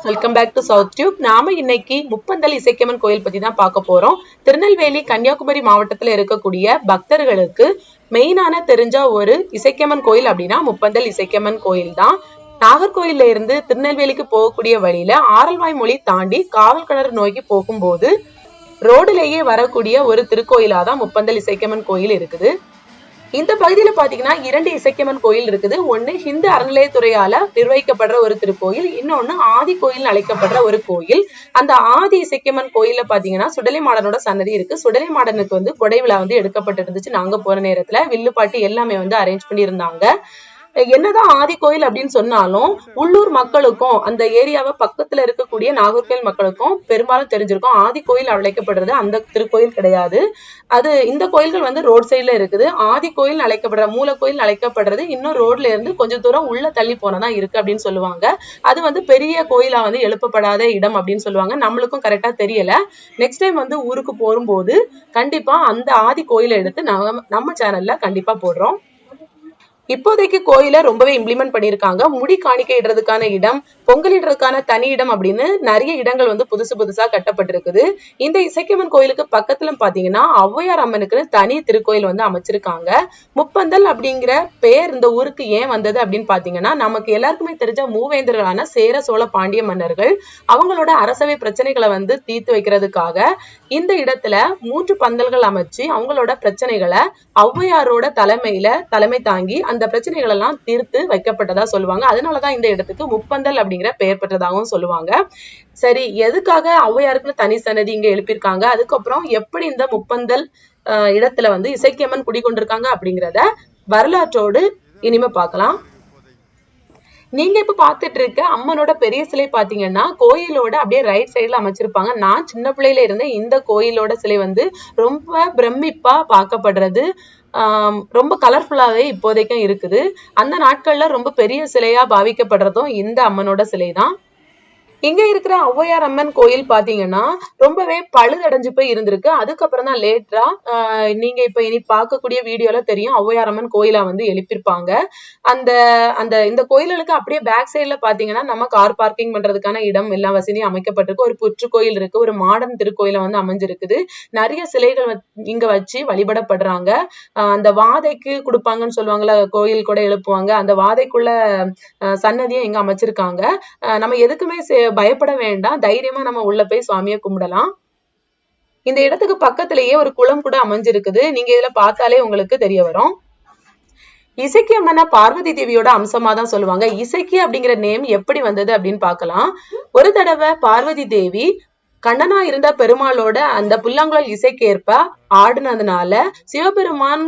Welcome back to South Tube. நாம இன்னைக்கு முப்பந்தல் இசக்கியம்மன் கோயில் பத்தி தான் பார்க்க போறோம். திருநெல்வேலி கன்னியாகுமரி மாவட்டத்துல இருக்கக்கூடிய பக்தர்களுக்கு மெயினான தெரிஞ்ச ஒரு இசக்கியம்மன் கோயில் அப்படின்னா முப்பந்தல் இசக்கியம்மன் கோயில் தான். நாகர்கோயில்ல இருந்து திருநெல்வேலிக்கு போகக்கூடிய வழியில ஆரல்வாய் மொழி தாண்டி காவல் கிணறு நோக்கி போகும்போது ரோடுலேயே வரக்கூடிய ஒரு திருக்கோயிலாதான் முப்பந்தல் இசக்கியம்மன் கோயில் இருக்குது. இந்த பகுதியில பாத்தீங்கன்னா 2 இசக்கியம்மன் கோயில் இருக்குது. ஒண்ணு ஹிந்து அறநிலையத்துறையால நிர்வகிக்கப்படுற ஒரு திருக்கோயில், இன்னொன்னு ஆதி கோயில் அழைக்கப்படுற ஒரு கோயில். அந்த ஆதி இசக்கியம்மன் கோயில்ல பாத்தீங்கன்னா சுடலை மாடனோட சன்னதி இருக்கு. சுடலை மாடனுக்கு கொடை விழா எடுக்கப்பட்டு இருந்துச்சு. நாங்க போற நேரத்துல வில்லுப்பாட்டு எல்லாமே அரேஞ்ச் பண்ணி இருந்தாங்க. என்னதான் ஆதி கோயில் அப்படின்னு சொன்னாலும் உள்ளூர் மக்களுக்கும் அந்த ஏரியாவை பக்கத்துல இருக்கக்கூடிய நாகர்கோயில் மக்களுக்கும் பெரும்பாலும் தெரிஞ்சிருக்கும் ஆதி கோயில் அழைக்கப்படுறது அந்த திருக்கோயில் கிடையாது. அது இந்த கோயில்கள் ரோட் சைட்ல இருக்குது. ஆதி கோயில் அழைக்கப்படுற மூல கோயில் அழைக்கப்படுறது இன்னும் ரோட்ல இருந்து கொஞ்சம் தூரம் உள்ள தள்ளி போனதான் இருக்கு அப்படின்னு சொல்லுவாங்க. அது பெரிய கோயிலா எழுப்பப்படாத இடம் அப்படின்னு சொல்லுவாங்க. நம்மளுக்கும் கரெக்டா தெரியல. நெக்ஸ்ட் டைம் ஊருக்கு போகும்போது கண்டிப்பா அந்த ஆதி கோயிலை எடுத்து நம்ம சேனல்ல கண்டிப்பா போடுறோம். இப்போதைக்கு கோயில ரொம்பவே இம்ப்ளிமெண்ட் பண்ணிருக்காங்க. முடி காணிக்கையிடுறதுக்கான இடம், பொங்கலிடுறதுக்கான தனி இடம் அப்படின்னு நிறைய இடங்கள் புதுசா கட்டப்பட்டிருக்குது. இந்த இசக்கியம்மன் கோயிலுக்கு பக்கத்துல பாத்தீங்கன்னா ஔவையார் அம்மனுக்கு தனி திருக்கோயில் அமைச்சிருக்காங்க. முப்பந்தல் அப்படிங்கிற பெயர் இந்த ஊருக்கு ஏன் வந்தது அப்படின்னு பாத்தீங்கன்னா, நமக்கு எல்லாருக்குமே தெரிஞ்ச மூவேந்தர்களான சேர சோழ பாண்டிய மன்னர்கள் அவங்களோட அரசவை பிரச்சனைகளை தீர்த்து வைக்கிறதுக்காக இந்த இடத்துல 3 பந்தல்கள் அமைச்சு அவங்களோட பிரச்சனைகளை ஔவையாரோட தலைமை தாங்கி அந்த பிரச்சனைகள் எல்லாம் தீர்த்து வைக்கப்பட்டதா சொல்லுவாங்க. அதனாலதான் இந்த இடத்துக்கு முப்பந்தல் அப்படிங்கிற பெயர் பெற்றதாகவும் சொல்லுவாங்க. சரி, எதுக்காக ஔவையாருக்குன்னு தனி சன்னதி இங்க எழுப்பியிருக்காங்க, அதுக்கப்புறம் எப்படி இந்த முப்பந்தல் இடத்துல இசக்கியம்மன் குடிகொண்டிருக்காங்க அப்படிங்கிறத வரலாற்றோடு இனிமே பார்க்கலாம். நீங்க இப்ப பாத்துட்டு இருக்க அம்மனோட பெரிய சிலை பாத்தீங்கன்னா கோயிலோட அப்படியே ரைட் சைட்ல அமைச்சிருப்பாங்க. நான் சின்ன பிள்ளையில இருந்த இந்த கோயிலோட சிலை ரொம்ப பிரமிப்பா பார்க்கப்படுறது. ரொம்ப கலர்ஃபுல்லாவே இப்போதைக்கும் இருக்குது. அந்த நாட்கள்ல ரொம்ப பெரிய சிலையா பாவிக்கப்படுறதும் இந்த அம்மனோட சிலை தான். இங்க இருக்கிற ஔவையார் அம்மன் கோயில் பாத்தீங்கன்னா ரொம்பவே பழுதடைஞ்சு போய் இருந்திருக்கு. அதுக்கப்புறம் தான் லேட்டரா நீங்க இப்ப இனி பார்க்கக்கூடிய வீடியோல தெரியும் ஔவையார் அம்மன் கோயிலா எழுப்பியிருப்பாங்க. இந்த கோயிலுக்கு அப்படியே பேக் சைட்ல பாத்தீங்கன்னா நம்ம கார் பார்க்கிங் பண்றதுக்கான இடம் எல்லா வசதியும் அமைக்கப்பட்டிருக்கு. ஒரு புற்று கோயில் இருக்கு, ஒரு மாடர்ன் திருக்கோயில அமைஞ்சிருக்குது. நிறைய சிலைகள் இங்க வச்சு வழிபடப்படுறாங்க. அந்த வாதைக்கு கொடுப்பாங்கன்னு சொல்லுவாங்கல்ல, கோயில் கூட எழுப்புவாங்க, அந்த வாதைக்குள்ள சன்னதியும் இங்க அமைச்சிருக்காங்க. நம்ம எதுக்குமே பயப்பட வேண்டாம், தைரியமா நம்ம உள்ள போய் சுவாமியை கும்பிடலாம். இந்த இடத்துக்கு பக்கத்திலேயே ஒரு குளம் கூட அமைஞ்சிருக்குது. நீங்க இதுல பார்த்தாலே உங்களுக்கு தெரிய வரும். இசக்கியம்மனை பார்வதி தேவியோட அம்சமா தான் சொல்லுவாங்க. இசக்கி அப்படிங்கிற நேம் எப்படி வந்தது அப்படின்னு பார்க்கலாம். ஒரு தடவை பார்வதி தேவி கண்ணனா இருந்த பெருமாளோட அந்த புல்லாங்குழல் இசைக்கேற்ப ஆடுனதுனால சிவபெருமான்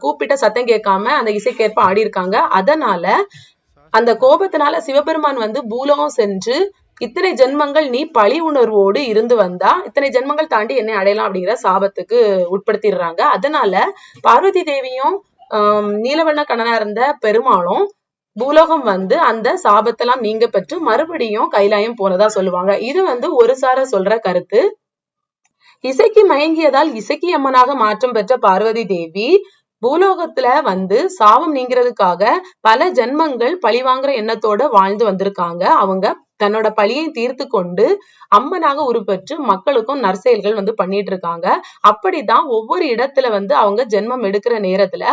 கூப்பிட்ட சத்தம் கேட்காம அந்த இசைக்கேற்ப ஆடி இருக்காங்க. அதனால அந்த கோபத்தினால சிவபெருமான் பூலோகம் சென்று இத்தனை ஜென்மங்கள் நீ பழி உணர்வோடு இருந்து வந்தா இத்தனை ஜென்மங்கள் தாண்டி என்னை அடையலாம் அப்படிங்கிற சாபத்துக்கு உட்படுத்திடுறாங்க. அதனால பார்வதி தேவியும் நீலவண்ண கண்ணனா இருந்த பெருமாளும் பூலோகம் அந்த சாபத்தெல்லாம் நீங்க பெற்று மறுபடியும் கைலாயம் போனதா சொல்லுவாங்க. இது ஒரு சார சொல்ற கருத்து. இசைக்கு மயங்கியதால் இசக்கி அம்மனாக மாற்றம் பெற்ற பார்வதி தேவி பூலோகத்துல சாபம் நீங்கிறதுக்காக பல ஜென்மங்கள் பழி வாங்குற எண்ணத்தோட வாழ்ந்து வந்திருக்காங்க. அவங்க தன்னோட பழியை தீர்த்து கொண்டு அம்மனாக உருப்பெற்று மக்களுக்கும் நற்செயல்கள் பண்ணிட்டு இருக்காங்க. அப்படிதான் ஒவ்வொரு இடத்துல அவங்க ஜென்மம் எடுக்கிற நேரத்துல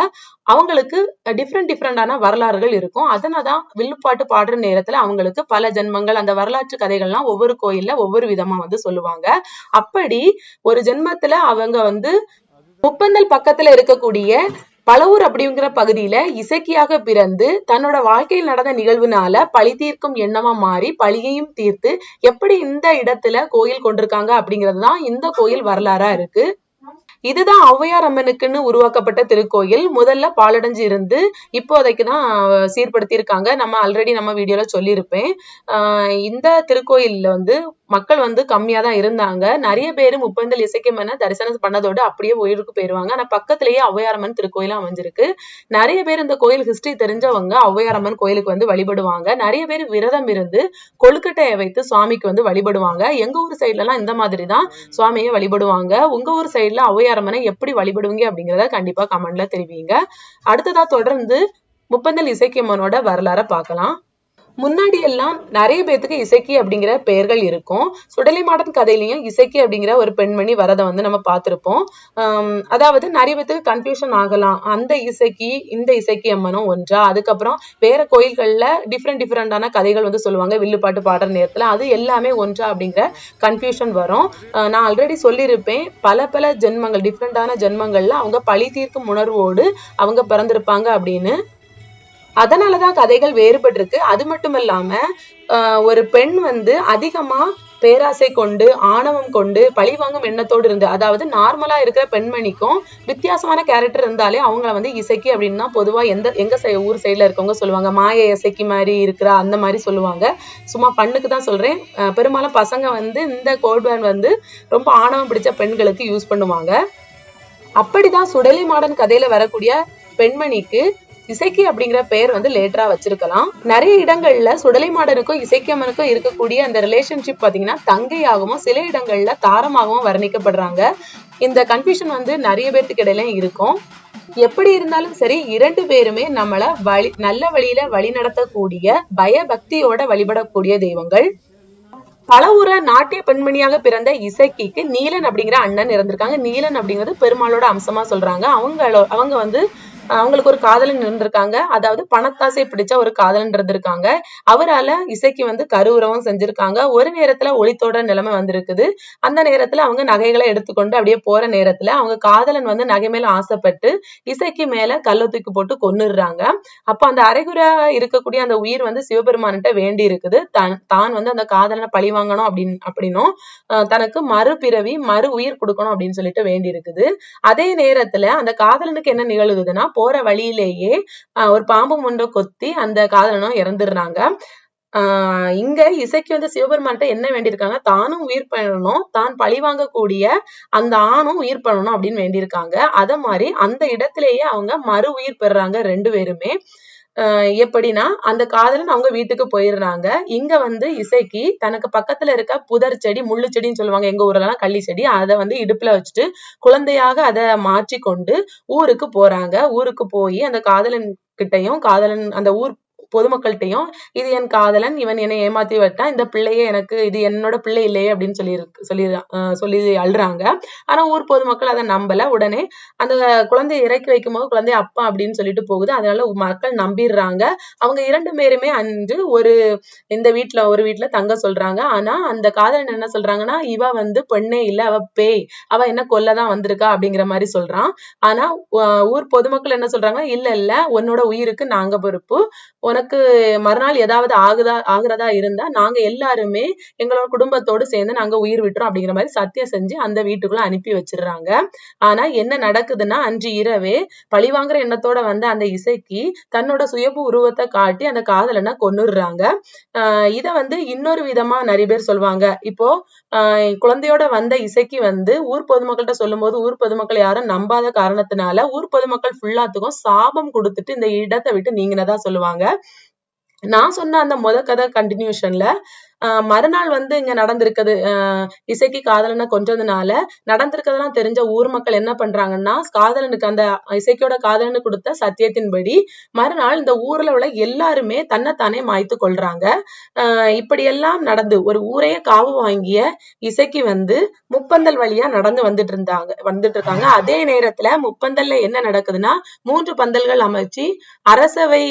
அவங்களுக்கு டிஃப்ரெண்டான வரலாறுகள் இருக்கும். அதனாலதான் வில்லுப்பாட்டு பாடுற நேரத்துல அவங்களுக்கு பல ஜென்மங்கள் அந்த வரலாற்று கதைகள்லாம் ஒவ்வொரு கோயில்ல ஒவ்வொரு விதமா சொல்லுவாங்க. அப்படி ஒரு ஜென்மத்துல அவங்க முப்பந்தல் பக்கத்துல இருக்கக்கூடிய பலவூர் அப்படிங்கிற பகுதியில இசக்கியாக பிறந்து தன்னோட வாழ்க்கையில் நடந்த நிகழ்வுனால பழி தீர்க்கும் எண்ணமா மாறி பழியையும் தீர்த்து எப்படி இந்த இடத்துல கோயில் கொண்டிருக்காங்க அப்படிங்கிறதுதான் இந்த கோயில் வரலாறா இருக்கு. இதுதான் ஔவையார் அம்மனுக்குன்னு உருவாக்கப்பட்ட திருக்கோயில். முதல்ல பாலடைஞ்சு இருந்து இப்போதைக்குதான் சீர்படுத்தி இருக்காங்க. நம்ம ஆல்ரெடி நம்ம வீடியோல சொல்லியிருப்பேன். இந்த திருக்கோயில்ல மக்கள் கம்மியா தான் இருந்தாங்க. நிறைய பேரு முப்பந்தல் இசக்கியம்மனை தரிசனம் பண்ணதோடு அப்படியே ஊருக்கு போயிருவாங்க. ஆனா பக்கத்திலேயே ஔவையார் அம்மன் திருக்கோயிலும் அமைஞ்சிருக்கு. நிறைய பேர் இந்த கோயில் ஹிஸ்டரி தெரிஞ்சவங்க ஔவையார் அம்மன் கோயிலுக்கு வழிபடுவாங்க. நிறைய பேர் விரதம் இருந்து கொழுக்கட்டையை வைத்து சுவாமிக்கு வழிபடுவாங்க. எங்க ஊர் சைட்ல எல்லாம் இந்த மாதிரி தான் சுவாமியை வழிபடுவாங்க. உங்க ஊர் சைட்ல ஔவையார் அம்மனை எப்படி வழிபடுவீங்க அப்படிங்கறத கண்டிப்பா கமெண்ட்ல தெரிவிங்க. அடுத்ததா தொடர்ந்து முப்பந்தல் இசக்கியம்மனோட வரலாற பார்க்கலாம். முன்னாடி எல்லாம் நிறைய பேத்துக்கு இசக்கி அப்படிங்கிற பெயர்கள் இருக்கும். சுடலை மாடன் கதையிலயும் இசக்கி அப்படிங்கிற ஒரு பெண்மணி வரதை வந்து நம்ம பார்த்திருப்போம். அதாவது நிறைய பேத்துக்கு கன்ஃபியூஷன் ஆகலாம், அந்த இசக்கி இந்த இசக்கி அம்மனும் ஒன்றா, அதுக்கப்புறம் வேற கோயில்கள்ல டிஃப்ரெண்டான கதைகள் வந்து சொல்லுவாங்க வில்லுப்பாட்டு பாடுற நேரத்துல, அது எல்லாமே ஒன்றா அப்படிங்கிற கன்ஃபியூஷன் வரும். நான் ஆல்ரெடி சொல்லியிருப்பேன், பல ஜென்மங்கள் டிஃப்ரெண்டான ஜென்மங்கள்ல அவங்க பழி தீர்க்கும் உணர்வோடு அவங்க பிறந்திருப்பாங்க அப்படின்னு. அதனாலதான் கதைகள் வேறுபட்டு இருக்கு. அது மட்டும் இல்லாம ஒரு பெண் வந்து அதிகமா பேராசை கொண்டு ஆணவம் கொண்டு பழிவாங்கும் எண்ணத்தோடு இருந்து, அதாவது நார்மலா இருக்கிற பெண்மணிக்கும் வித்தியாசமான கேரக்டர் இருந்தாலே அவங்கள வந்து இசக்கி அப்படின்னு தான் பொதுவா எங்க ஊர் சைட்ல இருக்கவங்க சொல்லுவாங்க. மாய இசக்கி மாதிரி இருக்கிறா அந்த மாதிரி சொல்லுவாங்க. சும்மா பண்ணுக்கு தான் சொல்றேன். பெரும்பாலும் பசங்க வந்து இந்த கோட்வேர்ட் வந்து ரொம்ப ஆணவம் பிடிச்ச பெண்களுக்கு யூஸ் பண்ணுவாங்க. அப்படிதான் சுடலை மாடன் கதையில வரக்கூடிய பெண்மணிக்கு இசக்கி அப்படிங்கிற பெயர் வந்து லேட்டரா வச்சிருக்கலாம். நிறைய இடங்கள்ல சுடலை மாடனுக்கும் இசக்கியம்மனுக்கும் இருக்கக்கூடிய அந்த ரிலேஷன்ஷிப் பாத்தீங்கன்னா தங்கையாகவும் சில இடங்கள்ல தாரமாகவும் வர்ணிக்கப்படுறாங்க. இந்த கன்ஃபியூஷன் வந்து நிறைய பேருக்கு இடையில இருக்கும். எப்படி இருந்தாலும் சரி, இரண்டு பேருமே நம்மள நல்ல வழியில வழி நடத்தக்கூடிய பயபக்தியோட வழிபடக்கூடிய தெய்வங்கள். பல ஊர நாட்டிய பெண்மணியாக பிறந்த இசக்கிக்கு நீலன் அப்படிங்கிற அண்ணன் இருந்திருக்காங்க. நீலன் அப்படிங்கிறது பெருமாளோட அம்சமா சொல்றாங்க. அவங்க வந்து அவங்களுக்கு ஒரு காதலன் இருந்திருக்காங்க. அதாவது பணத்தாசை பிடிச்ச ஒரு காதலன் இருந்திருக்காங்க. அவரால இசைக்கு வந்து கருவுறவும் செஞ்சிருக்காங்க. ஒரு நேரத்துல ஒளித்தோட நிலைமை வந்திருக்குது. அந்த நேரத்துல அவங்க நகைகளை எடுத்துக்கொண்டு அப்படியே போற நேரத்துல அவங்க காதலன் வந்து நகை மேல ஆசைப்பட்டு இசைக்கு மேல கல்ல தூக்கி போட்டு கொன்னுடுறாங்க. அப்ப அந்த அரைகுறையா இருக்கக்கூடிய அந்த உயிர் வந்து சிவபெருமான்கிட்ட வேண்டி இருக்குது. தான் வந்து அந்த காதலனை பழி வாங்கணும் அப்படின்னும் தனக்கு மறுபிறவி மறு உயிர் கொடுக்கணும் அப்படின்னு சொல்லிட்டு வேண்டி இருக்குது. அதே நேரத்துல அந்த காதலனுக்கு என்ன நிகழுதுன்னா, போற வழியிலேயே ஒரு பாம்பு ஒன்றை கொத்தி அந்த காதலனும் இறந்துடுறாங்க. இங்க இசைக்கு வந்து சிவபெருமான்கிட்ட என்ன வேண்டியிருக்காங்க, தானும் உயிர் பண்ணணும், தான் பழி வாங்கக்கூடிய அந்த ஆணும் உயிர் பண்ணணும் அப்படின்னு வேண்டியிருக்காங்க. அத மாதிரி அந்த இடத்திலேயே அவங்க மறு உயிர் பெறுறாங்க ரெண்டு பேருமே. எப்படின்னா, அந்த காதலன் அவங்க வீட்டுக்கு போயிடுறாங்க. இங்க வந்து இசைக்கு தனக்கு பக்கத்துல இருக்க புதர் செடி, முள்ளு செடின்னு சொல்லுவாங்க எங்க ஊர்லாம், கள்ளி செடி, அதை வந்து இடுப்புல வச்சுட்டு குழந்தையாக அதை மாற்றி கொண்டு ஊருக்கு போறாங்க. ஊருக்கு போய் அந்த காதலன் கிட்டையும் காதலன் அந்த ஊர் பொதுமக்கள்கிட்டையும், இது என் காதலன், இவன் என்னை ஏமாத்தி விட்டான், இந்த பிள்ளையே எனக்கு இது என்னோட பிள்ளை இல்லையே அப்படின்னு சொல்லி அழுறாங்க. ஆனா ஊர் பொதுமக்கள் அதை நம்பல. உடனே அந்த குழந்தையை இறக்கி வைக்கும் போது குழந்தை அப்பா அப்படின்னு சொல்லிட்டு போகுது. அதனால மக்கள் நம்பிடுறாங்க. அவங்க இரண்டு பேருமே அன்று இந்த ஒரு வீட்டுல தங்க சொல்றாங்க. ஆனா அந்த காதலன் என்ன சொல்றாங்கன்னா, இவ வந்து பெண்ணே இல்ல, அவ பேய், அவ என்ன கொல்லதான் வந்திருக்கா அப்படிங்கிற மாதிரி சொல்றான். ஆனா ஊர் பொதுமக்கள் என்ன சொல்றாங்க, இல்ல உன்னோட உயிருக்கு நாங்க பொறுப்பு, உனக்கு மறுநாள் ஏதாவது ஆகுறதா இருந்தா நாங்க எல்லாருமே எங்களோட குடும்பத்தோடு சேர்ந்து நாங்க உயிர் விட்டுறோம் அப்படிங்கிற மாதிரி சத்தியம் செஞ்சு அந்த வீட்டுக்குள்ள அனுப்பி வச்சிடுறாங்க. ஆனா என்ன நடக்குதுன்னா, அன்று இரவே பழிவாங்குற எண்ணத்தோட வந்த அந்த இசைக்கு தன்னோட சுயபு உருவத்தை காட்டி அந்த காதலனை கொன்னுடுறாங்க. இத வந்து இன்னொரு விதமா நிறைய பேர் சொல்லுவாங்க. இப்போ குழந்தையோட வந்த இசைக்கு வந்து ஊர் பொதுமக்கள்கிட்ட சொல்லும் போது ஊர் பொதுமக்கள் யாரும் நம்பாத காரணத்தினால ஊர் பொதுமக்கள் ஃபுல்லாத்துக்கும் சாபம் கொடுத்துட்டு இந்த இடத்தை விட்டு நீங்கினதா சொல்லுவாங்க. நான் சொன்ன அந்த கதை கண்டினியூஷன்ல மறுநாள் வந்து இங்க நடந்திருக்குது, இசைக்கு காதலனை கொன்றதுனால நடந்திருக்கிறதெல்லாம் தெரிஞ்ச ஊர் மக்கள் என்ன பண்றாங்கன்னா, காதலனுக்கு அந்த இசைக்கோட காதலனுக்கு கொடுத்த சத்தியத்தின்படி மறுநாள் இந்த ஊர்ல உள்ள எல்லாருமே தன்னைத்தானே மாய்த்து கொள்றாங்க. இப்படியெல்லாம் நடந்து ஒரு ஊரையே காவு வாங்கிய இசைக்கு வந்து முப்பந்தல் வழியா நடந்து வந்துட்டு இருக்காங்க. அதே நேரத்துல முப்பந்தல்ல என்ன நடக்குதுன்னா, 3 பந்தல்கள் அமைச்சு அரசவை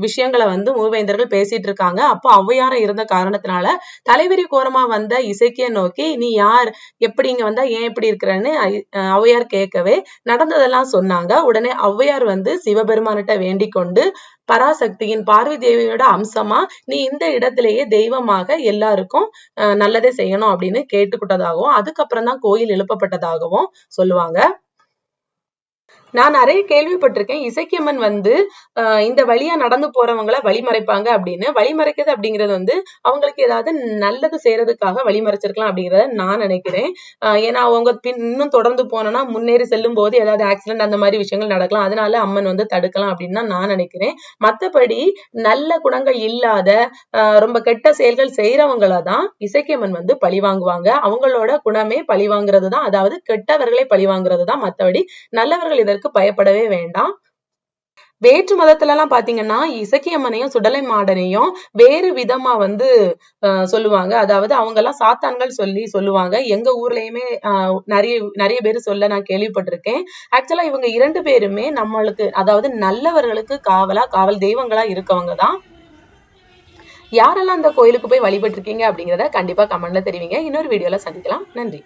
விஷயங்களை வந்து மூவேந்தர்கள் பேசிட்டு இருக்காங்க. அப்போ ஔவையார இருந்த காரணத்தினால தலைவிரி கோரமா வந்த இசைக்கிய நோக்கி, நீ யார், எப்படி இங்க வந்தா, ஏன் இப்படி இருக்கிறன்னு ஔவையார் கேட்கவே நடந்ததெல்லாம் சொன்னாங்க. உடனே ஔவையார் வந்து சிவபெருமானிட்ட வேண்டிக் கொண்டு, பராசக்தியின் பார்வதி தேவியோட அம்சமா நீ இந்த இடத்திலேயே தெய்வமாக எல்லாருக்கும் நல்லதே செய்யணும் அப்படின்னு கேட்டுக்கிட்டதாகவும் அதுக்கப்புறம் தான் கோயில் எழுப்பப்பட்டதாகவும் சொல்லுவாங்க. நான் நிறைய கேள்விப்பட்டிருக்கேன், இசக்கியம்மன் வந்து இந்த வழியா நடந்து போறவங்களை வழிமறைப்பாங்க அப்படின்னு. வழிமறைக்கிறது அப்படிங்கிறது வந்து அவங்களுக்கு ஏதாவது நல்லது செய்யறதுக்காக வழிமறைச்சிருக்கலாம் அப்படிங்கிறத நான் நினைக்கிறேன். ஏன்னா அவங்க இன்னும் தொடர்ந்து போனோம்னா முன்னேறி செல்லும் போது ஏதாவது ஆக்சிடென்ட் அந்த மாதிரி விஷயங்கள் நடக்கலாம், அதனால அம்மன் வந்து தடுக்கலாம் அப்படின்னு தான் நான் நினைக்கிறேன். மற்றபடி நல்ல குணங்கள் இல்லாத ரொம்ப கெட்ட செயல்கள் செய்யறவங்களதான் இசக்கியம்மன் வந்து பழி வாங்குவாங்க. அவங்களோட குணமே பழி வாங்குறது தான், அதாவது கெட்டவர்களை பழி வாங்குறது தான். மற்றபடி நல்லவர்கள் இதற்கு பயப்படவே வேண்டாம். வேற்று மதத்துல எல்லாம் பாத்தீங்கன்னா இசக்கியம்மனையும் சுடலை மாடனையும் வேறு விதமா வந்து சொல்லுவாங்க. அதாவது அவங்க எல்லாம் சாத்தான்கள் சொல்லுவாங்க. எங்க ஊர்லயுமே நிறைய நிறைய பேர் சொல்ல நான் கேள்விப்பட்டிருக்கேன். ஆக்சுவலா இவங்க 2 பேருமே நம்மளுக்கு, அதாவது நல்லவர்களுக்கு காவல் தெய்வங்களா இருக்கவங்க தான். யாரெல்லாம் அந்த கோயிலுக்கு போய் வழிபட்டு இருக்கீங்க அப்படிங்கிறத கண்டிப்பா கமெண்ட்ல தெரிவிங்க. இன்னொரு வீடியோல சந்திக்கலாம். நன்றி.